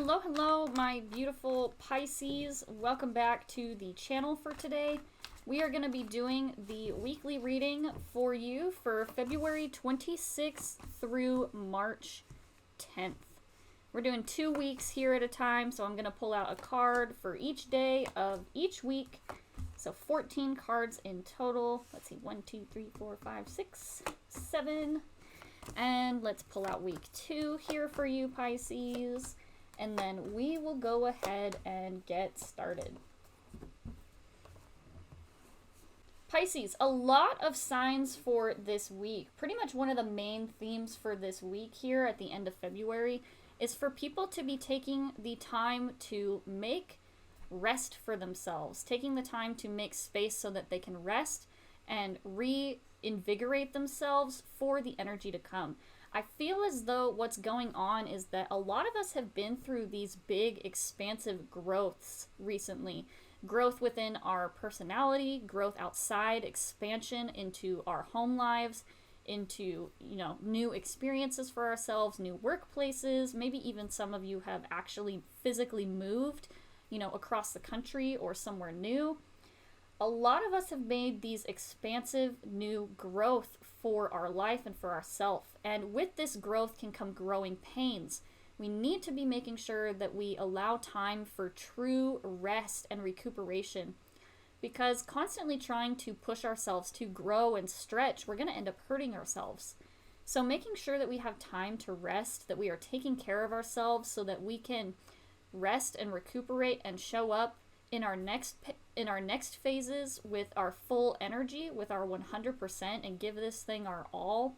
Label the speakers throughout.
Speaker 1: Hello, hello, my beautiful Pisces. Welcome back to the channel for today. We are going to be doing the weekly reading for you for February 26th through March 10th. We're doing 2 weeks here at a time, so I'm going to pull out a card for each day of each week. So 14 cards in total. Let's see, 1, 2, 3, 4, 5, 6, 7. And let's pull out week 2 here for you, Pisces. And then we will go ahead and get started. Pisces, a lot of signs for this week. Pretty much one of the main themes for this week here at the end of February is for people to be taking the time to make rest for themselves, taking the time to make space so that they can rest and reinvigorate themselves for the energy to come. I feel as though what's going on is that a lot of us have been through these big, expansive growths recently. Growth within our personality, growth outside, expansion into our home lives, into, new experiences for ourselves, new workplaces. Maybe even some of you have actually physically moved, across the country or somewhere new. A lot of us have made these expansive new growth for our life and for ourselves. And with this growth can come growing pains. We need to be making sure that we allow time for true rest and recuperation. Because constantly trying to push ourselves to grow and stretch, we're going to end up hurting ourselves. So making sure that we have time to rest, that we are taking care of ourselves so that we can rest and recuperate and show up in our next phases with our full energy, with our 100%, and give this thing our all.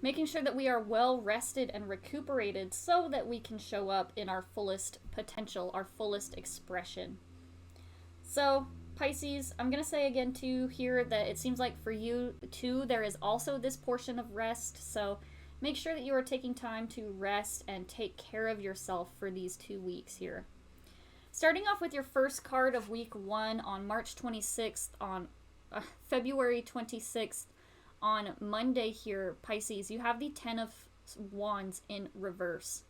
Speaker 1: Making sure that we are well rested and recuperated so that we can show up in our fullest potential, our fullest expression. So, Pisces, I'm going to say again too here that it seems like for you too, there is also this portion of rest. So make sure that you are taking time to rest and take care of yourself for these 2 weeks here. Starting off with your first card of week 1 on March 26th, on February 26th, on Monday here, Pisces, you have the 10 of Wands in reverse.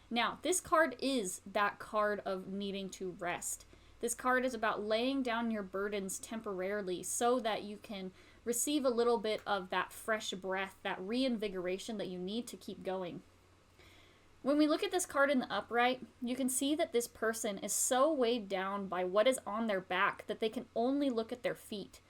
Speaker 1: Now, this card is that card of needing to rest. This card is about laying down your burdens temporarily so that you can receive a little bit of that fresh breath, that reinvigoration that you need to keep going. When we look at this card in the upright, you can see that this person is so weighed down by what is on their back that they can only look at their feet.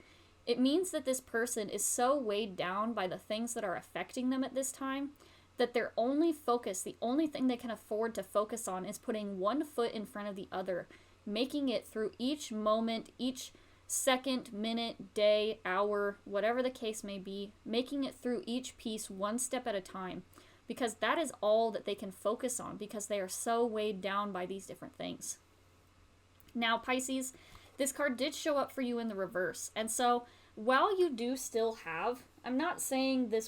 Speaker 1: It means that this person is so weighed down by the things that are affecting them at this time that their only focus, the only thing they can afford to focus on, is putting one foot in front of the other, making it through each moment, each second, minute, day, hour, whatever the case may be, making it through each piece one step at a time. Because that is all that they can focus on, because they are so weighed down by these different things. Now, Pisces, this card did show up for you in the reverse. And so, while you do still have, I'm not saying that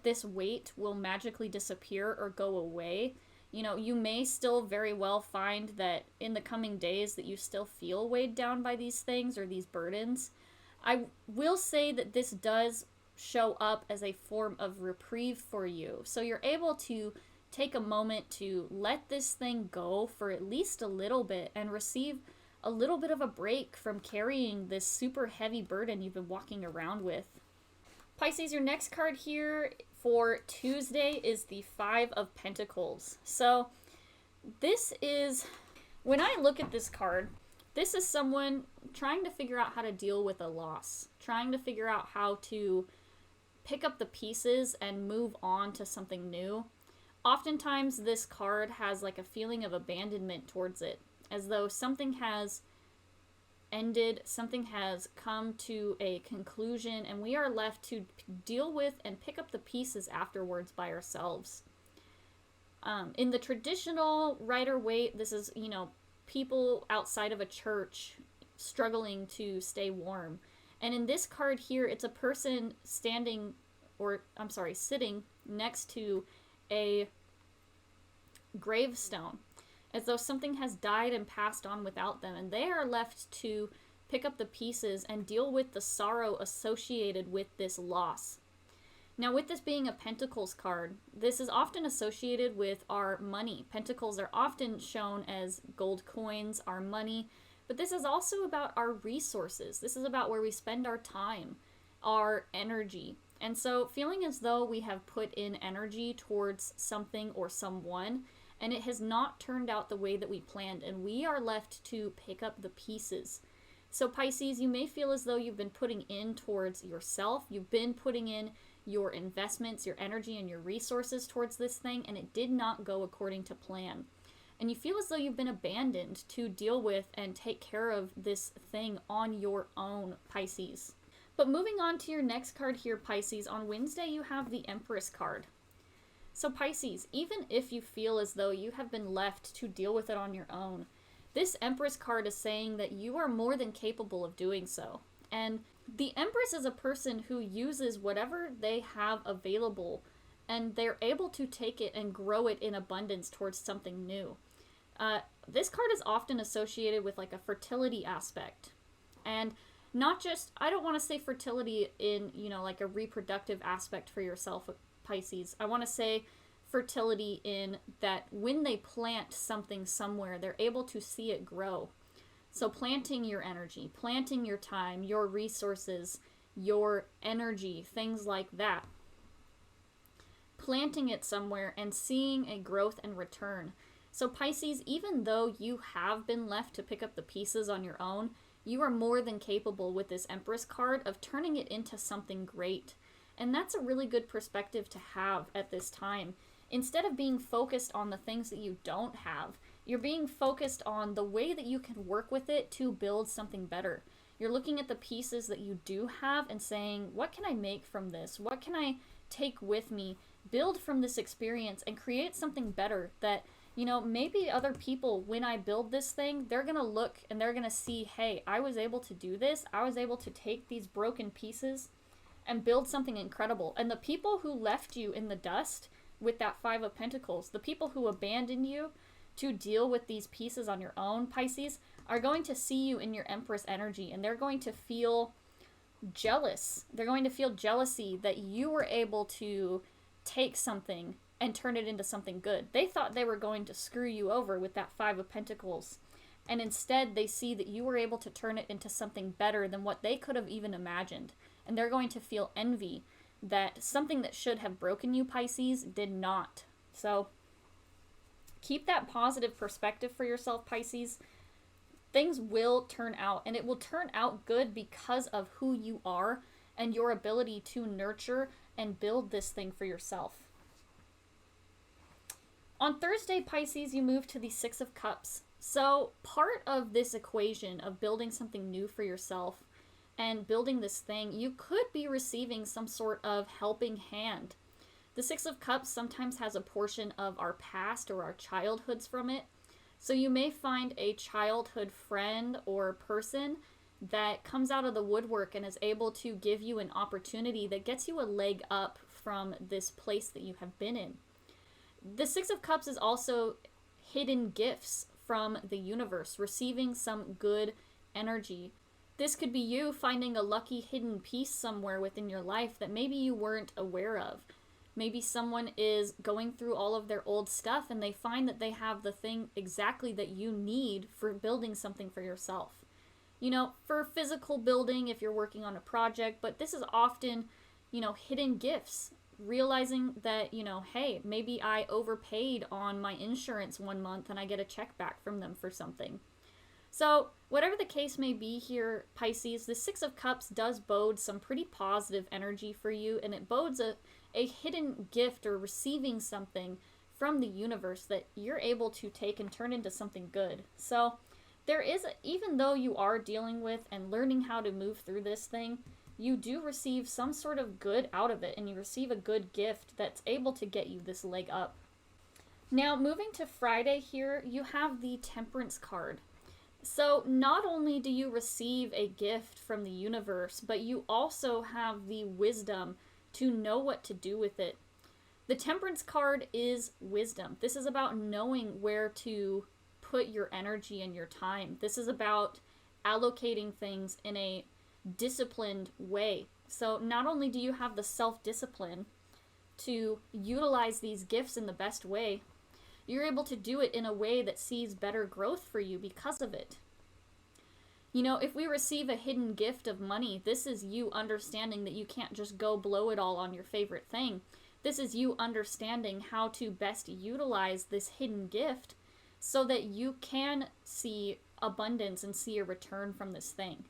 Speaker 1: this weight will magically disappear or go away. You may still very well find that in the coming days that you still feel weighed down by these things or these burdens. I will say that this does show up as a form of reprieve for you. So you're able to take a moment to let this thing go for at least a little bit and receive a little bit of a break from carrying this super heavy burden you've been walking around with. Pisces, your next card here for Tuesday is the 5 of Pentacles. So this is, when I look at this card, this is someone trying to figure out how to deal with a loss, trying to figure out how to pick up the pieces and move on to something new. Oftentimes this card has like a feeling of abandonment towards it, as though something has ended, something has come to a conclusion, and we are left to deal with and pick up the pieces afterwards by ourselves. In the traditional Rider-Waite, this is, people outside of a church struggling to stay warm. And in this card here, it's a person sitting next to a gravestone, as though something has died and passed on without them, and they are left to pick up the pieces and deal with the sorrow associated with this loss. Now, with this being a Pentacles card, this is often associated with our money. Pentacles are often shown as gold coins, our money, but this is also about our resources. This is about where we spend our time, our energy. And so feeling as though we have put in energy towards something or someone, and it has not turned out the way that we planned, and we are left to pick up the pieces. So Pisces, you may feel as though you've been putting in towards yourself. You've been putting in your investments, your energy, and your resources towards this thing, and it did not go according to plan. And you feel as though you've been abandoned to deal with and take care of this thing on your own, Pisces. But moving on to your next card here, Pisces, on Wednesday you have the Empress card. So Pisces, even if you feel as though you have been left to deal with it on your own, this Empress card is saying that you are more than capable of doing so. And the Empress is a person who uses whatever they have available, and they're able to take it and grow it in abundance towards something new. This card is often associated with like a fertility aspect. And not just, I don't want to say fertility in, like a reproductive aspect for yourself, Pisces. I want to say fertility in that when they plant something somewhere, they're able to see it grow. So planting your energy, planting your time, your resources, your energy, things like that. Planting it somewhere and seeing a growth and return. So Pisces, even though you have been left to pick up the pieces on your own, you are more than capable with this Empress card of turning it into something great. And that's a really good perspective to have at this time. Instead of being focused on the things that you don't have, you're being focused on the way that you can work with it to build something better. You're looking at the pieces that you do have and saying, what can I make from this? What can I take with me, build from this experience, and create something better that, maybe other people, when I build this thing, they're going to look and they're going to see, hey, I was able to do this. I was able to take these broken pieces and build something incredible. And the people who left you in the dust with that Five of Pentacles, the people who abandoned you to deal with these pieces on your own, Pisces, are going to see you in your Empress energy, and they're going to feel jealous. They're going to feel jealousy that you were able to take something and turn it into something good. They thought they were going to screw you over with that Five of Pentacles, and instead they see that you were able to turn it into something better than what they could have even imagined. And they're going to feel envy that something that should have broken you, Pisces, did not. So keep that positive perspective for yourself, Pisces. Things will turn out, and it will turn out good because of who you are and your ability to nurture and build this thing for yourself. On Thursday, Pisces, you move to the Six of Cups. So part of this equation of building something new for yourself and building this thing, you could be receiving some sort of helping hand. The Six of Cups sometimes has a portion of our past or our childhoods from it. So you may find a childhood friend or person that comes out of the woodwork and is able to give you an opportunity that gets you a leg up from this place that you have been in. The Six of Cups is also hidden gifts from the universe, receiving some good energy. This could be you finding a lucky hidden piece somewhere within your life that maybe you weren't aware of. Maybe someone is going through all of their old stuff and they find that they have the thing exactly that you need for building something for yourself. For physical building if you're working on a project, but this is often, hidden gifts. Realizing that, hey, maybe I overpaid on my insurance one month and I get a check back from them for something. So whatever the case may be here, Pisces, the Six of Cups does bode some pretty positive energy for you, and it bodes a hidden gift or receiving something from the universe that you're able to take and turn into something good. So there is, even though you are dealing with and learning how to move through this thing, you do receive some sort of good out of it, and you receive a good gift that's able to get you this leg up. Now, moving to Friday here, you have the Temperance card. So not only do you receive a gift from the universe, but you also have the wisdom to know what to do with it. The Temperance card is wisdom. This is about knowing where to put your energy and your time. This is about allocating things in a disciplined way. So not only do you have the self-discipline to utilize these gifts in the best way, you're able to do it in a way that sees better growth for you because of it. You know, if we receive a hidden gift of money, this is you understanding that you can't just go blow it all on your favorite thing. This is you understanding how to best utilize this hidden gift so that you can see abundance and see a return from this thing.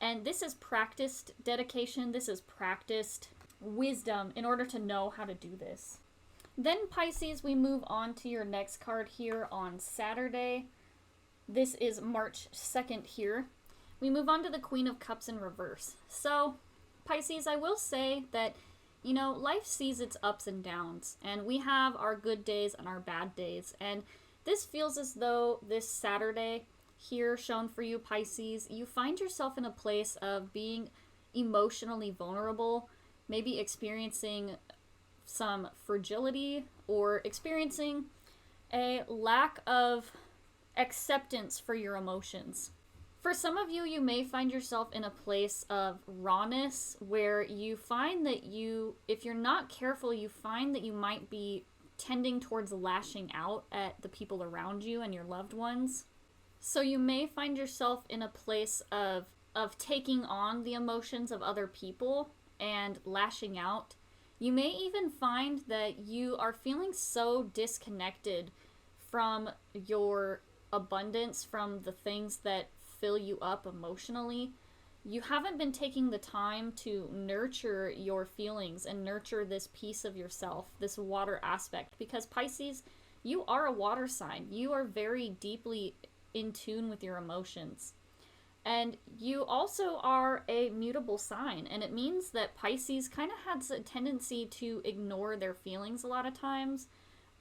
Speaker 1: And this is practiced dedication. This is practiced wisdom in order to know how to do this. Then Pisces, we move on to your next card here on Saturday. This is March 2nd here. We move on to the Queen of Cups in reverse. So, Pisces, I will say that, you know, life sees its ups and downs, and we have our good days and our bad days. And this feels as though this Saturday here shown for you, Pisces, you find yourself in a place of being emotionally vulnerable, maybe experiencing some fragility or experiencing a lack of acceptance for your emotions. For some of you, you may find yourself in a place of rawness where you find that if you're not careful, you find that you might be tending towards lashing out at the people around you and your loved ones. So you may find yourself in a place of taking on the emotions of other people and lashing out. You may even find that you are feeling so disconnected from your abundance, from the things that fill you up emotionally. You haven't been taking the time to nurture your feelings and nurture this piece of yourself, this water aspect, because Pisces, you are a water sign. You are very deeply in tune with your emotions. And you also are a mutable sign, and it means that Pisces kind of has a tendency to ignore their feelings a lot of times,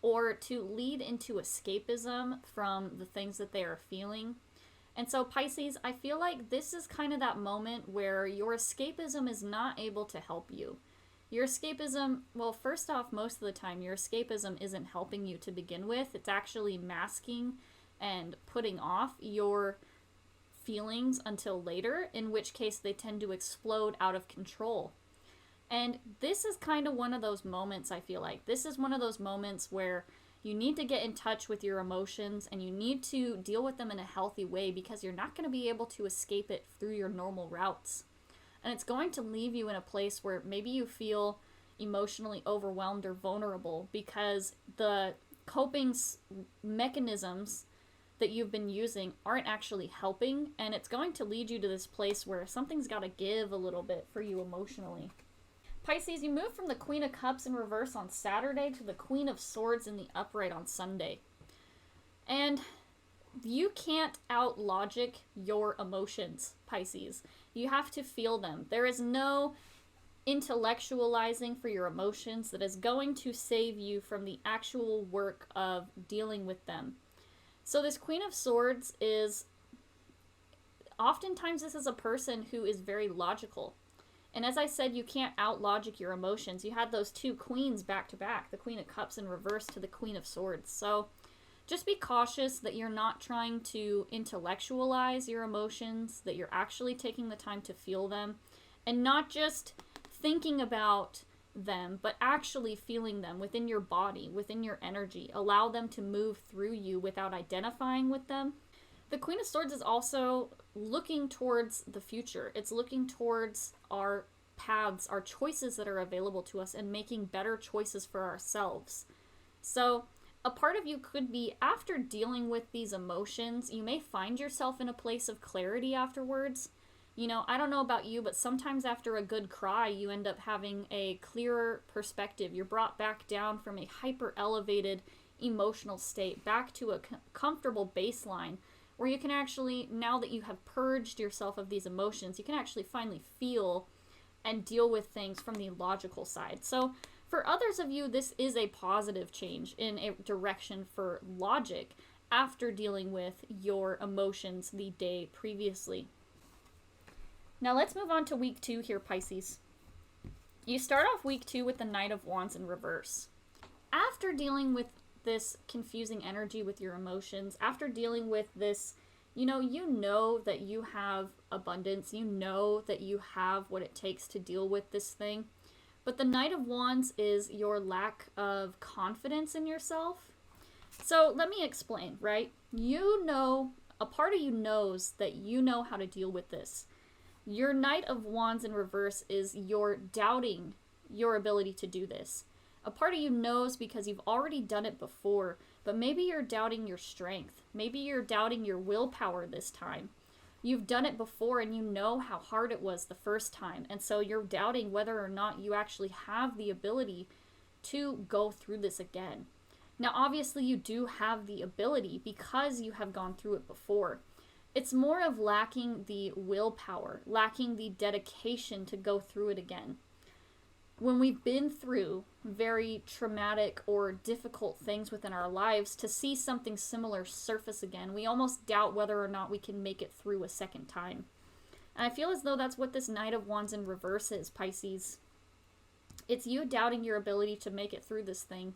Speaker 1: or to lead into escapism from the things that they are feeling. And so Pisces, I feel like this is kind of that moment where your escapism is not able to help you. Your escapism, well, first off, most of the time, your escapism isn't helping you to begin with. It's actually masking and putting off your feelings until later, in which case they tend to explode out of control. And this is kind of one of those moments, I feel like. This is one of those moments where you need to get in touch with your emotions and you need to deal with them in a healthy way, because you're not going to be able to escape it through your normal routes. And it's going to leave you in a place where maybe you feel emotionally overwhelmed or vulnerable because the coping mechanisms that you've been using aren't actually helping, and it's going to lead you to this place where something's got to give a little bit for you emotionally. Pisces, you move from the Queen of Cups in reverse on Saturday to the Queen of Swords in the upright on Sunday. And you can't out-logic your emotions, Pisces. You have to feel them. There is no intellectualizing for your emotions that is going to save you from the actual work of dealing with them. So this Queen of Swords is, oftentimes this is a person who is very logical. And as I said, you can't out-logic your emotions. You had those two queens back to back, the Queen of Cups in reverse to the Queen of Swords. So just be cautious that you're not trying to intellectualize your emotions, that you're actually taking the time to feel them, and not just thinking about them, but actually feeling them within your body, within your energy. Allow them to move through you without identifying with them. The Queen of Swords is also looking towards the future. It's looking towards our paths, our choices that are available to us, and making better choices for ourselves. So a part of you could be, after dealing with these emotions, you may find yourself in a place of clarity afterwards. You know, I don't know about you, but sometimes after a good cry, you end up having a clearer perspective. You're brought back down from a hyper-elevated emotional state, back to a comfortable baseline, where you can actually, now that you have purged yourself of these emotions, you can actually finally feel and deal with things from the logical side. So for others of you, this is a positive change in a direction for logic after dealing with your emotions the day previously. Now let's move on to week 2 here, Pisces. You start off week 2 with the Knight of Wands in reverse. After dealing with this confusing energy with your emotions, after dealing with this you know that you have abundance, you know that you have what it takes to deal with this thing. But the Knight of Wands is your lack of confidence in yourself. So let me explain, right? A part of you knows that you know how to deal with this. Your Knight of Wands in reverse is you're doubting your ability to do this. A part of you knows because you've already done it before, but maybe you're doubting your strength. Maybe you're doubting your willpower this time. You've done it before and you know how hard it was the first time. And so you're doubting whether or not you actually have the ability to go through this again. Now, obviously, you do have the ability because you have gone through it before. It's more of lacking the willpower, lacking the dedication to go through it again. When we've been through very traumatic or difficult things within our lives, to see something similar surface again, we almost doubt whether or not we can make it through a second time. And I feel as though that's what this Knight of Wands in reverse is, Pisces. It's you doubting your ability to make it through this thing,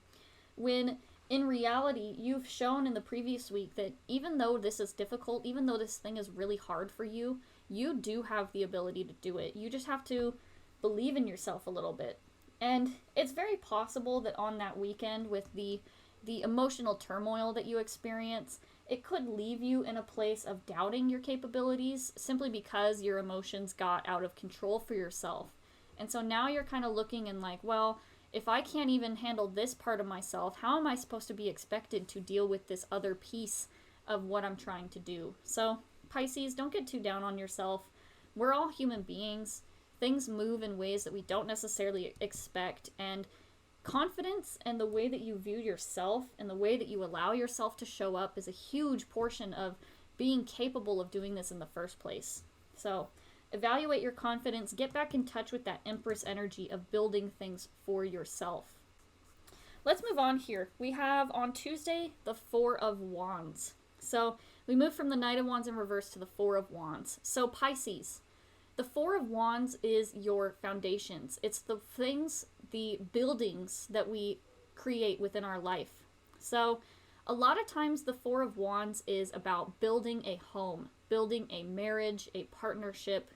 Speaker 1: when in reality, you've shown in the previous week that even though this is difficult, even though this thing is really hard for you, you do have the ability to do it. You just have to believe in yourself a little bit. And it's very possible that on that weekend, with the emotional turmoil that you experience, it could leave you in a place of doubting your capabilities simply because your emotions got out of control for yourself. And so now you're kind of looking and like, well, if I can't even handle this part of myself, how am I supposed to be expected to deal with this other piece of what I'm trying to do? So, Pisces, don't get too down on yourself. We're all human beings. Things move in ways that we don't necessarily expect, and confidence and the way that you view yourself and the way that you allow yourself to show up is a huge portion of being capable of doing this in the first place. So, evaluate your confidence, get back in touch with that Empress energy of building things for yourself. Let's move on here. We have on Tuesday the Four of Wands. So we move from the Knight of Wands in reverse to the Four of Wands. So Pisces, the Four of Wands is your foundations. It's the things, the buildings that we create within our life. So a lot of times the Four of Wands is about building a home, building a marriage, a partnership.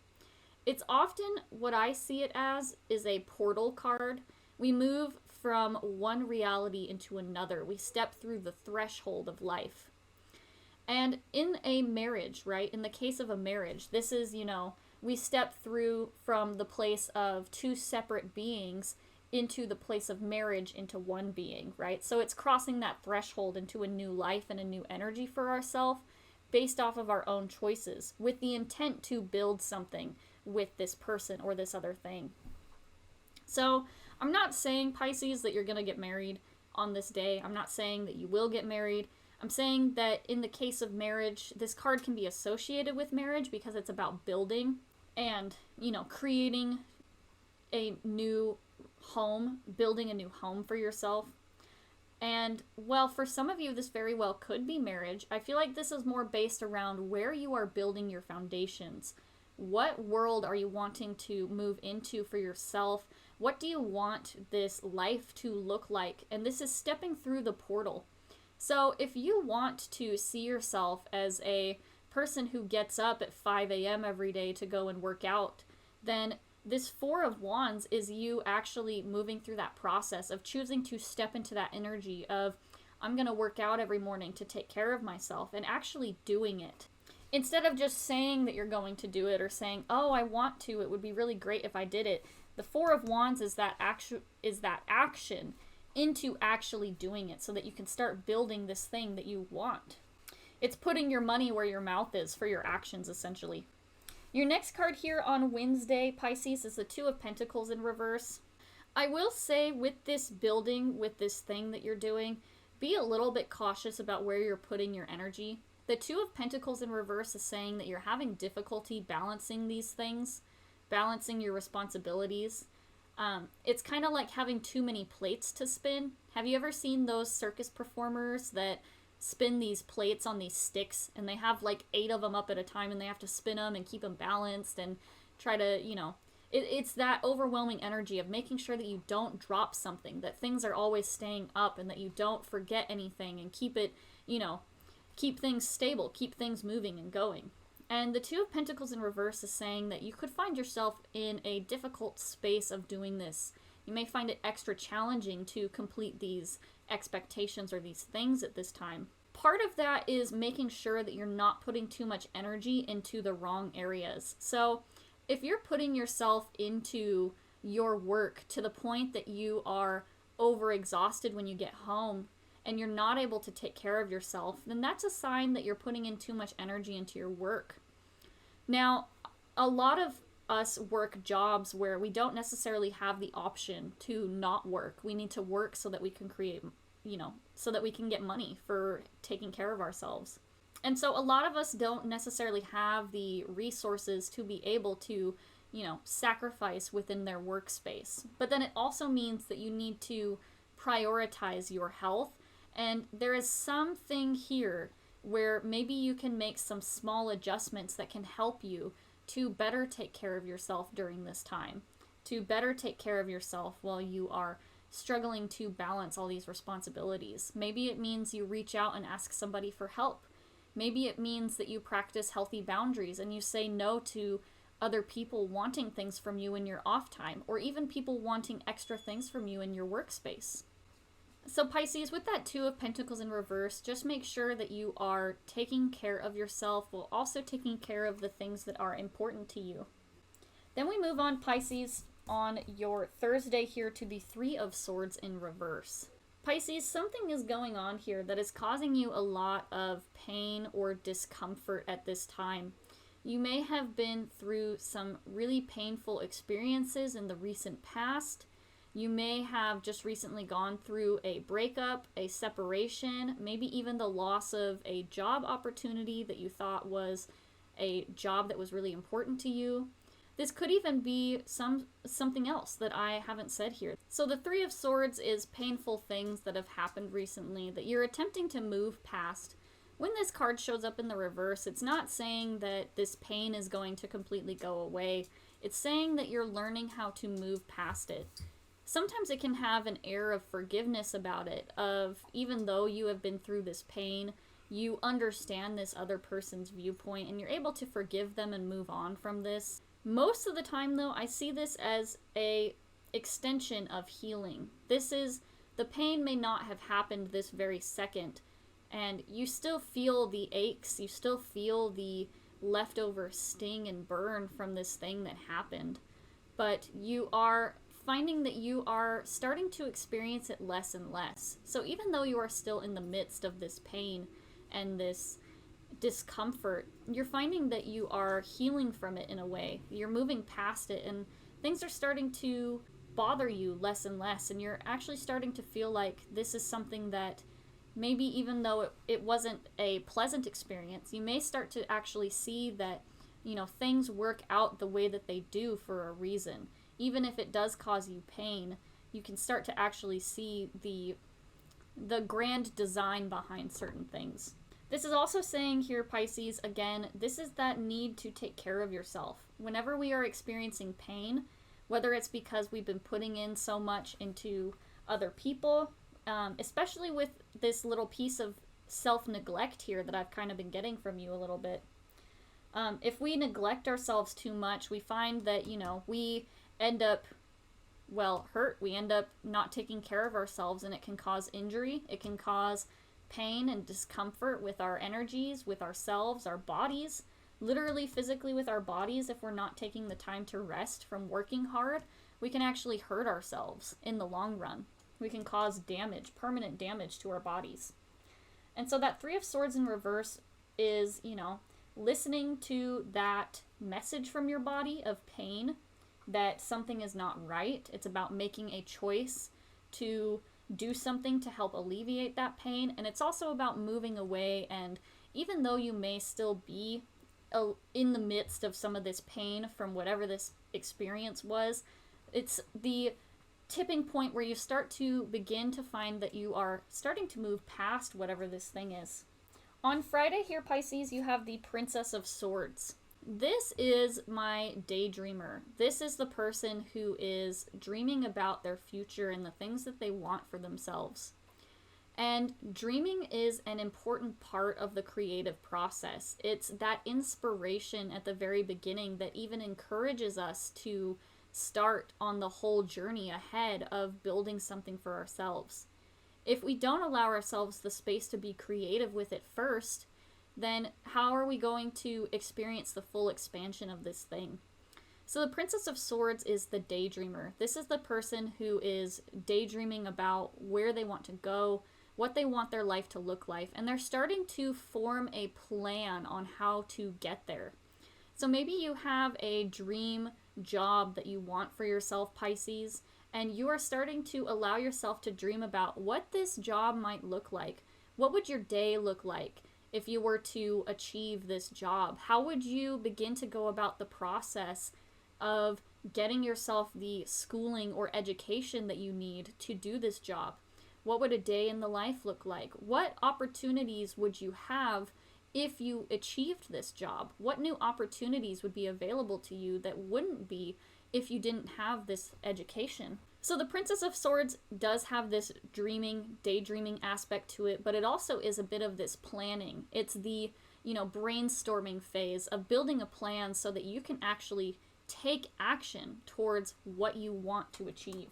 Speaker 1: It's often what I see it as is a portal card. We move from one reality into another. We step through the threshold of life. And in a marriage, right, in the case of a marriage, this is, we step through from the place of two separate beings into the place of marriage into one being, right? So it's crossing that threshold into a new life and a new energy for ourselves based off of our own choices with the intent to build something with this person or this other thing. So I'm not saying, Pisces, that you're going to get married on this day. I'm not saying that you will get married. I'm saying that in the case of marriage, this card can be associated with marriage because it's about building and, creating a new home, building a new home for yourself. And, well, for some of you, this very well could be marriage. I feel like this is more based around where you are building your foundations. What world are you wanting to move into for yourself? What do you want this life to look like? And this is stepping through the portal. So if you want to see yourself as a person who gets up at 5 a.m. every day to go and work out, then this Four of Wands is you actually moving through that process of choosing to step into that energy of, I'm going to work out every morning to take care of myself, and actually doing it. Instead of just saying that you're going to do it or saying, oh, I want to, it would be really great if I did it. The Four of Wands is that action into actually doing it so that you can start building this thing that you want. It's putting your money where your mouth is for your actions, essentially. Your next card here on Wednesday, Pisces, is the Two of Pentacles in reverse. I will say with this building, with this thing that you're doing, be a little bit cautious about where you're putting your energy. The Two of Pentacles in reverse is saying that you're having difficulty balancing these things, balancing your responsibilities. It's kind of like having too many plates to spin. Have you ever seen those circus performers that spin these plates on these sticks, and they have like 8 of them up at a time, and they have to spin them and keep them balanced and try to, it's that overwhelming energy of making sure that you don't drop something, that things are always staying up, and that you don't forget anything, and keep keep things stable, keep things moving and going. And the Two of Pentacles in reverse is saying that you could find yourself in a difficult space of doing this. You may find it extra challenging to complete these expectations or these things at this time. Part of that is making sure that you're not putting too much energy into the wrong areas. So if you're putting yourself into your work to the point that you are overexhausted when you get home and you're not able to take care of yourself, then that's a sign that you're putting in too much energy into your work. Now, a lot of us work jobs where we don't necessarily have the option to not work. We need to work so that we can create, so that we can get money for taking care of ourselves. And so a lot of us don't necessarily have the resources to be able to, sacrifice within their workspace. But then it also means that you need to prioritize your health. And there is something here where maybe you can make some small adjustments that can help you to better take care of yourself during this time, to better take care of yourself while you are struggling to balance all these responsibilities. Maybe it means you reach out and ask somebody for help. Maybe it means that you practice healthy boundaries and you say no to other people wanting things from you in your off time, or even people wanting extra things from you in your workspace. So Pisces, with that Two of Pentacles in reverse, just make sure that you are taking care of yourself while also taking care of the things that are important to you. Then we move on, Pisces, on your Thursday here to the Three of Swords in reverse. Pisces, something is going on here that is causing you a lot of pain or discomfort at this time. You may have been through some really painful experiences in the recent past. You may have just recently gone through a breakup, a separation, maybe even the loss of a job opportunity that you thought was a job that was really important to you. This could even be something else that I haven't said here. So the Three of Swords is painful things that have happened recently that you're attempting to move past. When this card shows up in the reverse, it's not saying that this pain is going to completely go away. It's saying that you're learning how to move past it. Sometimes it can have an air of forgiveness about it, of even though you have been through this pain, you understand this other person's viewpoint and you're able to forgive them and move on from this. Most of the time though, I see this as a extension of healing. The pain may not have happened this very second, and you still feel the aches, you still feel the leftover sting and burn from this thing that happened, but you are finding that you are starting to experience it less and less. So even though you are still in the midst of this pain and this discomfort, you're finding that you are healing from it in a way. You're moving past it and things are starting to bother you less and less, and you're actually starting to feel like this is something that maybe even though it wasn't a pleasant experience, you may start to actually see that, things work out the way that they do for a reason. Even if it does cause you pain, you can start to actually see the grand design behind certain things. This is also saying here, Pisces, again, this is that need to take care of yourself. Whenever we are experiencing pain, whether it's because we've been putting in so much into other people, especially with this little piece of self-neglect here that I've kind of been getting from you a little bit. If we neglect ourselves too much, we find that, we end up, hurt. We end up not taking care of ourselves, and it can cause injury. It can cause pain and discomfort with our energies, with ourselves, our bodies, literally physically with our bodies. If we're not taking the time to rest from working hard, we can actually hurt ourselves in the long run. We can cause damage, permanent damage to our bodies. And so that Three of Swords in reverse is, listening to that message from your body of pain, that something is not right. It's about making a choice to do something to help alleviate that pain. And it's also about moving away. And even though you may still be in the midst of some of this pain from whatever this experience was, it's the tipping point where you start to begin to find that you are starting to move past whatever this thing is. On Friday here, Pisces, you have the Princess of Swords. This is my daydreamer. This is the person who is dreaming about their future and the things that they want for themselves. And dreaming is an important part of the creative process. It's that inspiration at the very beginning that even encourages us to start on the whole journey ahead of building something for ourselves. If we don't allow ourselves the space to be creative with it first, then how are we going to experience the full expansion of this thing? So the Princess of Swords is the daydreamer. This is the person who is daydreaming about where they want to go, what they want their life to look like, and they're starting to form a plan on how to get there. So maybe you have a dream job that you want for yourself, Pisces, and you are starting to allow yourself to dream about what this job might look like. What would your day look like if you were to achieve this job? How would you begin to go about the process of getting yourself the schooling or education that you need to do this job? What would a day in the life look like? What opportunities would you have if you achieved this job? What new opportunities would be available to you that wouldn't be if you didn't have this education? So the Princess of Swords does have this dreaming, daydreaming aspect to it, but it also is a bit of this planning. It's the, brainstorming phase of building a plan so that you can actually take action towards what you want to achieve.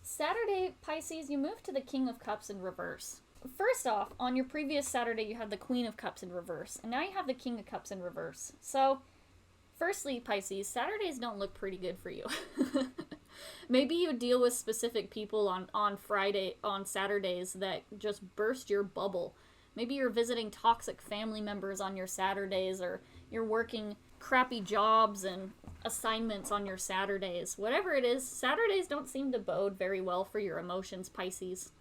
Speaker 1: Saturday, Pisces, you move to the King of Cups in reverse. First off, on your previous Saturday, you had the Queen of Cups in reverse, and now you have the King of Cups in reverse. So, firstly, Pisces, Saturdays don't look pretty good for you. Maybe you deal with specific people on Saturdays that just burst your bubble. Maybe you're visiting toxic family members on your Saturdays, or you're working crappy jobs and assignments on your Saturdays. Whatever it is, Saturdays don't seem to bode very well for your emotions, Pisces.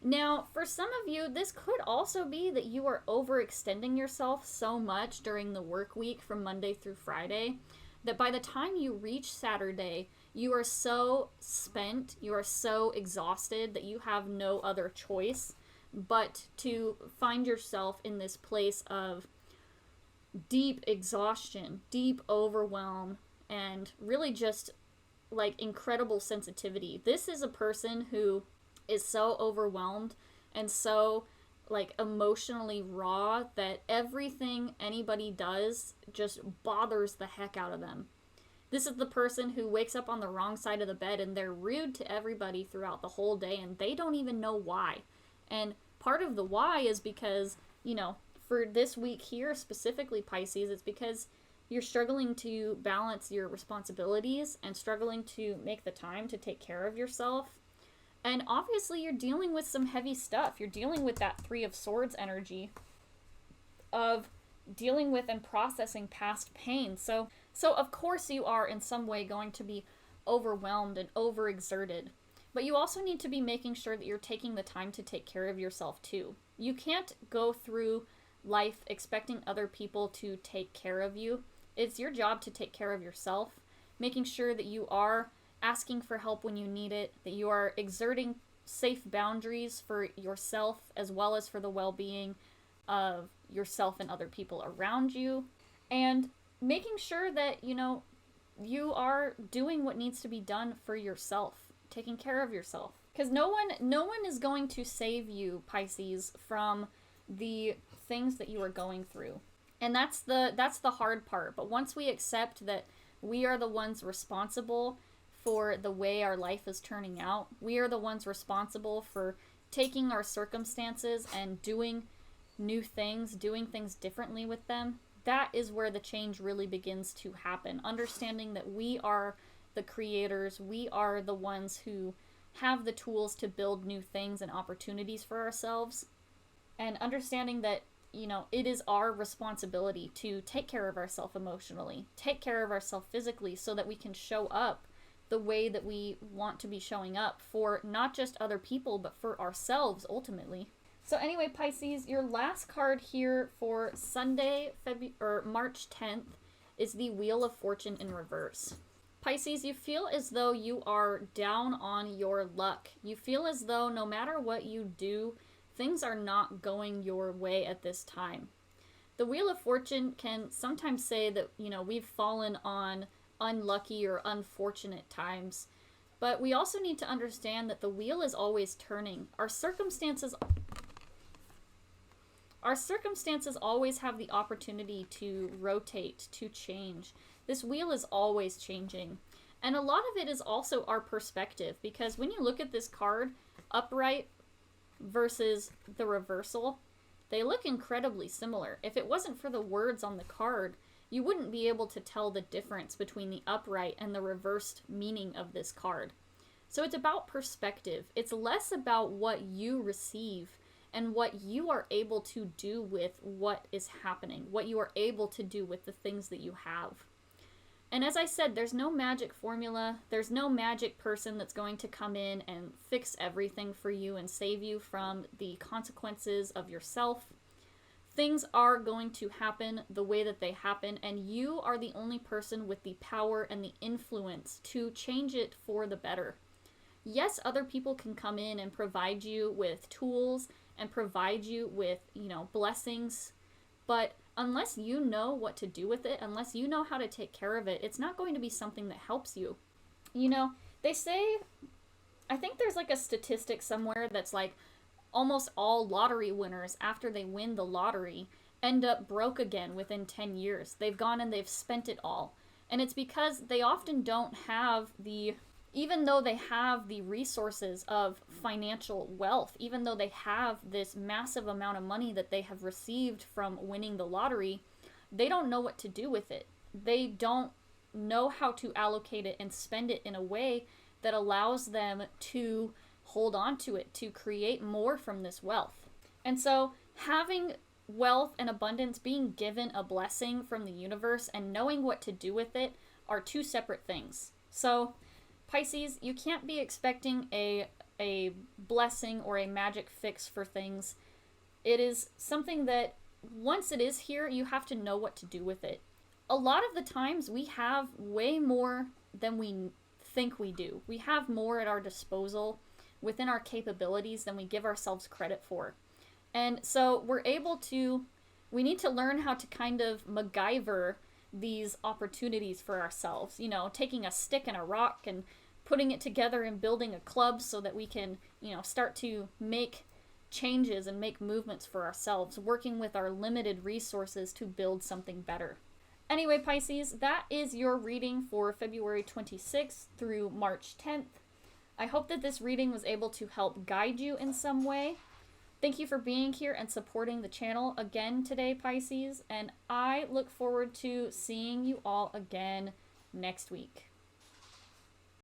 Speaker 1: Now, for some of you, this could also be that you are overextending yourself so much during the work week from Monday through Friday that by the time you reach Saturday, you are so spent, you are so exhausted that you have no other choice but to find yourself in this place of deep exhaustion, deep overwhelm, and really just like incredible sensitivity. This is a person who is so overwhelmed and so like emotionally raw that everything anybody does just bothers the heck out of them. This is the person who wakes up on the wrong side of the bed and they're rude to everybody throughout the whole day and they don't even know why. And part of the why is because, for this week here specifically, Pisces, it's because you're struggling to balance your responsibilities and struggling to make the time to take care of yourself. And obviously you're dealing with some heavy stuff. You're dealing with that Three of Swords energy of dealing with and processing past pain. So of course you are in some way going to be overwhelmed and overexerted. But you also need to be making sure that you're taking the time to take care of yourself too. You can't go through life expecting other people to take care of you. It's your job to take care of yourself, making sure that you are asking for help when you need it, that you are exerting safe boundaries for yourself as well as for the well-being of yourself and other people around you, and making sure that, you are doing what needs to be done for yourself, taking care of yourself. Because no one is going to save you, Pisces, from the things that you are going through. And that's the hard part. But once we accept that we are the ones responsible for the way our life is turning out, we are the ones responsible for taking our circumstances and doing new things, doing things differently with them, that is where the change really begins to happen. Understanding that we are the creators, we are the ones who have the tools to build new things and opportunities for ourselves, and understanding that, it is our responsibility to take care of ourselves emotionally, take care of ourselves physically, so that we can show up the way that we want to be showing up for not just other people, but for ourselves ultimately. So anyway, Pisces, your last card here for Sunday, March 10th is the Wheel of Fortune in reverse. Pisces, you feel as though you are down on your luck. You feel as though no matter what you do, things are not going your way at this time. The Wheel of Fortune can sometimes say that, we've fallen on unlucky or unfortunate times. But we also need to understand that the wheel is always turning. Our circumstances Our circumstances always have the opportunity to rotate, to change. This wheel is always changing. And a lot of it is also our perspective, because when you look at this card, upright versus the reversal, they look incredibly similar. If it wasn't for the words on the card, you wouldn't be able to tell the difference between the upright and the reversed meaning of this card. So it's about perspective. It's less about what you receive and what you are able to do with what is happening, what you are able to do with the things that you have. And as I said, there's no magic formula. There's no magic person that's going to come in and fix everything for you and save you from the consequences of yourself. Things are going to happen the way that they happen, and you are the only person with the power and the influence to change it for the better. Yes, other people can come in and provide you with tools and provide you with, blessings, but unless you know what to do with it, unless you know how to take care of it, it's not going to be something that helps you. They say, I think there's like a statistic somewhere that's like almost all lottery winners, after they win the lottery, end up broke again within 10 years. They've gone and they've spent it all. And it's because they often don't have even though they have the resources of financial wealth, even though they have this massive amount of money that they have received from winning the lottery, they don't know what to do with it. They don't know how to allocate it and spend it in a way that allows them to hold on to it, to create more from this wealth. And so having wealth and abundance, being given a blessing from the universe and knowing what to do with it, are two separate things. So Pisces, you can't be expecting a blessing or a magic fix for things. It is something that once it is here, you have to know what to do with it. A lot of the times we have way more than we think we do. We have more at our disposal within our capabilities than we give ourselves credit for. And so we need to learn how to kind of MacGyver these opportunities for ourselves, taking a stick and a rock and putting it together and building a club so that we can, start to make changes and make movements for ourselves, working with our limited resources to build something better. Anyway, Pisces, that is your reading for February 26th through March 10th. I hope that this reading was able to help guide you in some way. Thank you for being here and supporting the channel again today, Pisces, and I look forward to seeing you all again next week.